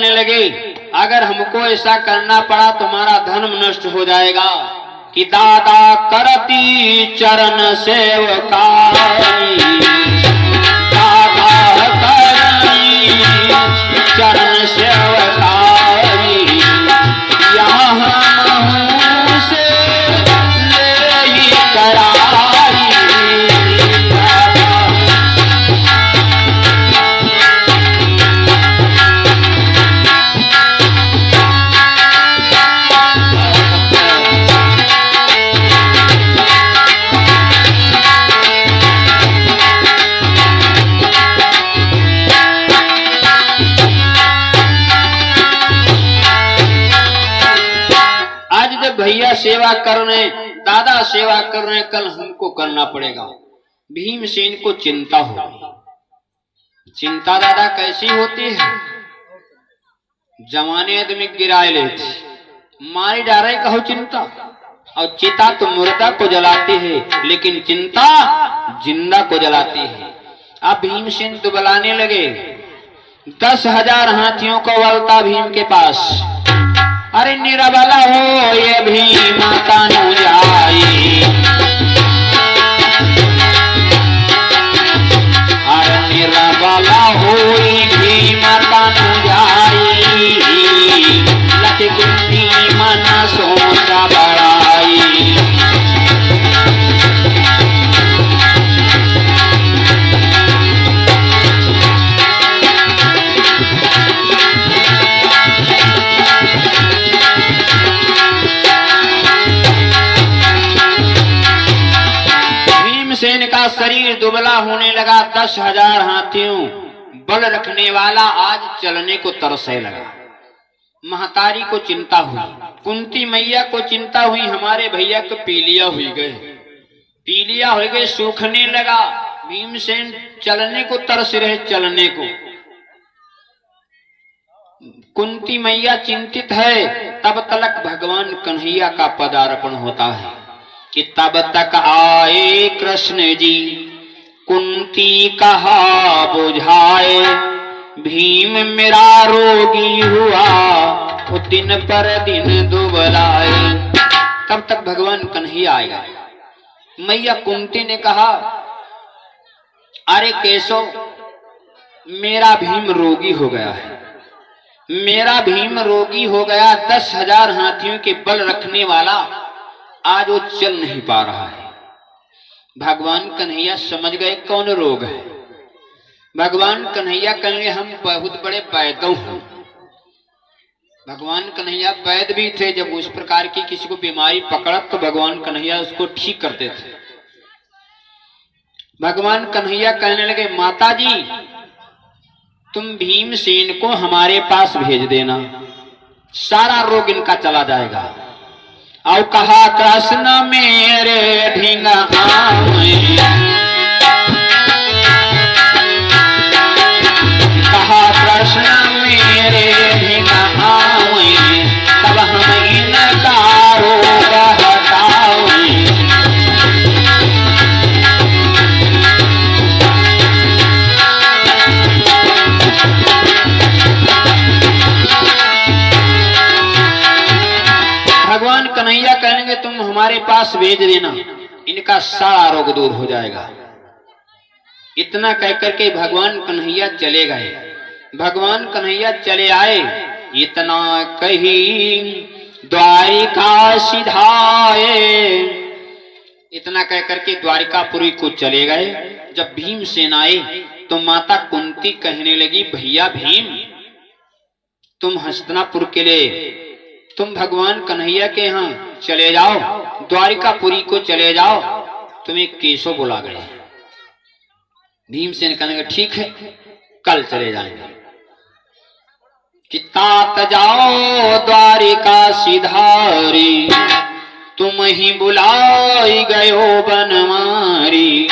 करने लगे, अगर हमको ऐसा करना पड़ा तुम्हारा धर्म नष्ट हो जाएगा। कि दादा करती चरण सेवकाई, दादा करती चरण सेवकाई, यहाँ मुँह से ले कराई। भैया सेवा कर रहे, दादा सेवा कर रहे, कल हमको करना पड़ेगा। भीमसेन को चिंता हो गई। चिंता दादा कैसी होती है? जवाने आदमी गिराए लेते, मारी डाले कहो चिंता। और चिता तो मुर्दा को जलाती है, लेकिन चिंता जिंदा को जलाती है। अब भीमसेन दुबलाने लगे। 10,000 हाथियों को बलता भीम के पास। अरे निरबला हो ये भीम तनु जाई, अरे निरबला हो ये भीम तनु जाई, लख कुंती मन सोचा बड़ाई। भीमसेन का शरीर दुबला होने लगा। 10,000 हाथियों बल रखने वाला आज चलने को तरसने लगा। महतारी को चिंता हुई, कुंती मैया को चिंता हुई, हमारे भैया को पीलिया हुई गए, पीलिया हो गए, सूखने लगा। भीमसेन चलने को तरस रहे, चलने को। कुंती मैया चिंतित है। तब तक भगवान कन्हैया का पदार्पण होता है कि तब तक आए कृष्ण जी, कुंती कहा बुझाए, भीम मेरा रोगी हुआ, वो दिन पर दिन दुबलाए। तब तक भगवान कन्हैया आएगा। मैया कुंती ने कहा, अरे केशव, मेरा भीम रोगी हो गया है, मेरा भीम रोगी हो गया। 10,000 हाथियों के बल रखने वाला आज वो चल नहीं पा रहा है। भगवान कन्हैया समझ गए कौन रोग है। भगवान कन्हैया कहेंगे हम बहुत बड़े वैद्य हैं। भगवान कन्हैया वैद्य भी थे। जब उस प्रकार की किसी को बीमारी पकड़ा तो भगवान कन्हैया उसको ठीक करते थे। भगवान कन्हैया कहने लगे, माता जी तुम भीमसेन को हमारे पास भेज देना, सारा रोग इनका चला जाएगा। और कहा कृष्ण मेरे ढींगा आए, कहा कृष्ण मेरे ढींगा आए, तब हम इनका रोग हटाए। भगवान कन्हैया कहेंगे तुम हमारे पास भेज देना, इनका सारा रोग दूर हो जाएगा। इतना कहकर के भगवान कन्हैया चले गए। भगवान कन्हैया चले आए। इतना कही द्वारिका सिधाए, इतना कहकर के द्वारिकापुरी को चले गए। जब भीमसेन आए तो माता कुंती कहने लगी, भैया भीम तुम हस्तिनापुर के लिए, तुम भगवान कन्हैया के यहाँ चले जाओ, द्वारिकापुरी को चले जाओ, तुम्हें केशव बुला गए। भीमसेन कहने ठीक है, कल चले जाएंगे। कि तात जाओ द्वारिका सिधारी, तुम ही बुलाई गयो बनमारी।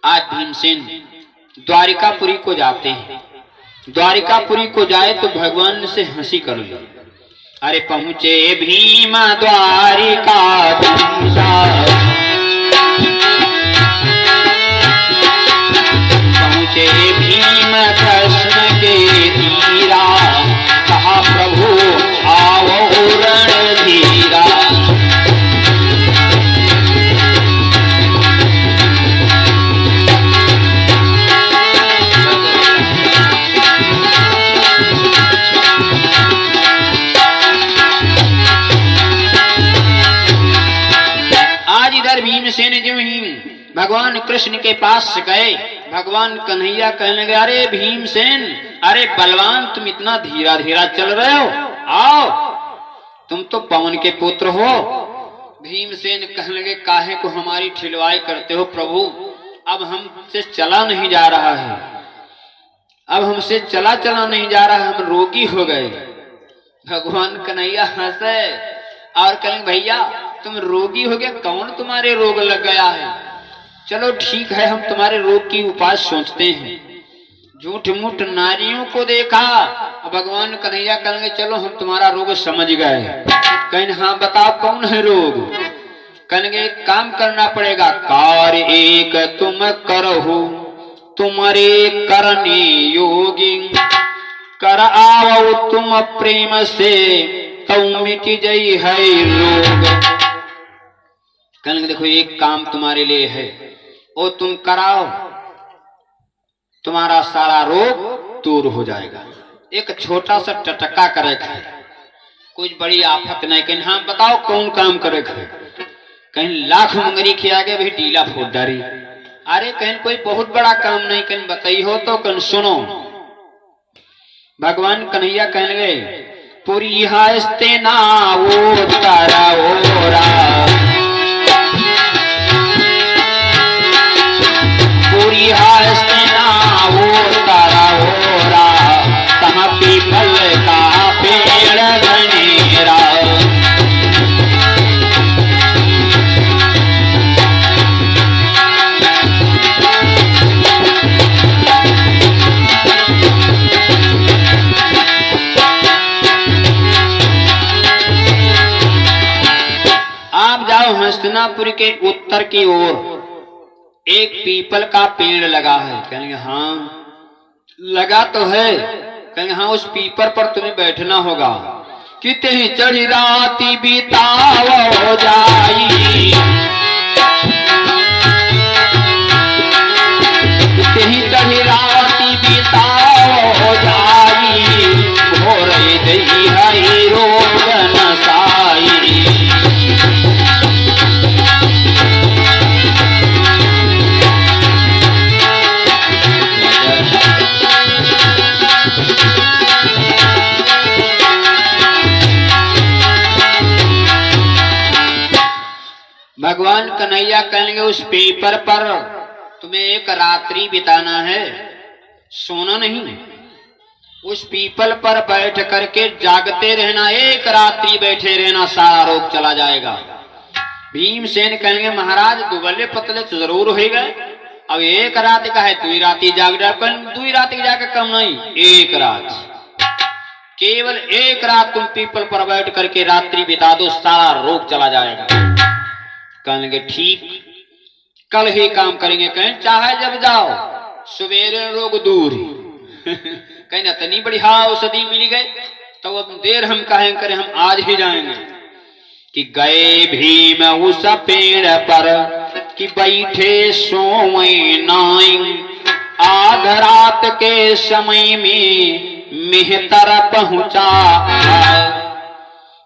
आज भीमसेन द्वारिकापुरी को जाते हैं। द्वारिकापुरी को जाए तो भगवान से हंसी कर ली। अरे पहुंचे भीम द्वारिका धीसा, पहुंचे भीम कृष्ण के तीरा, कृष्ण के पास गए। भगवान कन्हैया कहने लगे, अरे भीमसेन, अरे बलवान, तुम इतना धीरा धीरा चल रहे हो, आओ, तुम तो पवन के पुत्र हो। भीमसेन कहने लगे, काहे को हमारी ठिलवाई करते हो प्रभु, अब हमसे चला नहीं जा रहा है, अब हमसे चला नहीं जा रहा है, हम रोगी हो गए। भगवान कन्हैया हंसे और कहें, भैया तुम रोगी हो गए, कौन तुम्हारे रोग लग गया है, चलो ठीक है, हम तुम्हारे रोग की उपाय सोचते हैं। झूठ मूठ नारियों को देखा, भगवान कन्हैया कहेंगे, चलो हम तुम्हारा रोग समझ गए। कहें, हाँ बताओ कौन है रोग। कहेंगे, एक काम करना पड़ेगा, कार्य एक तुम करहु तुम्हारे करने योगी, कर आओ तुम प्रेम से तऊ मिट जई है रोग। कहेंगे, देखो एक काम तुम्हारे लिए है, वो तुम कराओ, तुम्हारा सारा रोग दूर हो जाएगा। एक छोटा सा टटका करे है, कुछ बड़ी आफत नहीं। कहीं हाँ बताओ कौन काम करे है। कहीं लाख मंगरी के आगे भी डीला फौजदारी। अरे कहीं कोई बहुत बड़ा काम नहीं, कहीं बताई हो तो कहीं सुनो। भगवान कन्हैया कहने लगे, पूरी हस्ते ना वो तारा ओरा, पूरी हस्ते ना वो तारा ओरा, कहाँ पीपल का पेड़ घनेरा। आप जाओ हस्तिनापुर के उत्तर की ओर, एक पीपल का पेड़ लगा है। कहेंगे हाँ लगा तो है। कहेंगे हाँ उस पीपल पर तुम्हें बैठना होगा। कितनी चढ़ी राती बिताओ जाई, कितनी चढ़ी राती बिताओ जाई, भोर दई हरि रोग नसाई। भगवान कन्हैया कहेंगे, उस पेपर पर तुम्हें एक रात्रि बिताना है, सोना नहीं। उस पीपल पर बैठ करके जागते रहना, एक रात्रि बैठे रहना, सारा रोग चला जाएगा। भीमसेन कहेंगे, महाराज दुबले पतले तो जरूर हो गए, अब एक रात का है, दुई राती जाग जाए। दुई रात जाकर कम नहीं, एक रात, केवल एक रात तुम पीपल पर बैठ करके रात्रि बिता दो, सारा रोग चला जाएगा। कहेंगे ठीक, कल ही काम करेंगे। कहें चाहे जब जाओ, सवेरे रोग दूर ही। कहें इतनी बड़ी औषधि मिल गई तो अब देर हम कहें करें, हम आज ही जाएंगे। कि गए भीम उस पेड़ पर कि बैठे सोए नाई, आध रात के समय में मेहतर पहुंचा।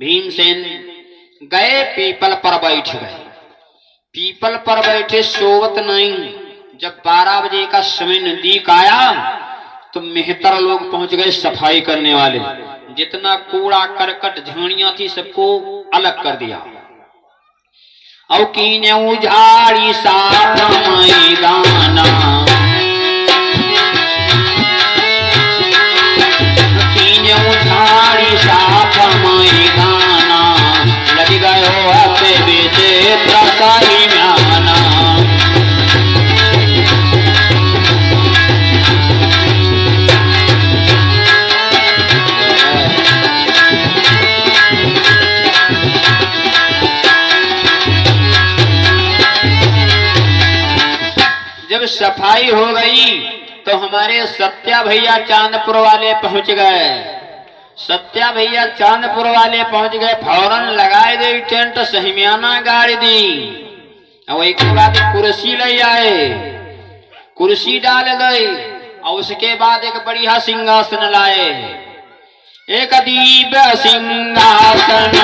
भीमसेन गए पीपल पर बैठ गए, पीपल पर बैठे सोवत नहीं। जब 12 बजे का समय नजदीक आया तो मेहतर लोग पहुंच गए, सफाई करने वाले। जितना कूड़ा करकट झाड़ियां थी सबको अलग कर दिया। और कीने उजाड़ी साफ मैदाना, कीने उजाड़ी साफ मैदाना, लग गयो हाथे बेचे प्रसाई म्याना। जब सफाई हो गई तो हमारे सत्या भैया चांदपुर वाले पहुंच गए। सत्या भैया चांदपुर वाले पहुंच गए, फौरन लगाए दे टेंट, सहिमियाना गाड़ी दी। और एक बाद कुर्सी ले आए, कुर्सी डाल गई, और उसके बाद एक बढ़िया सिंहासन लाए। एक दिव्य सिंहासन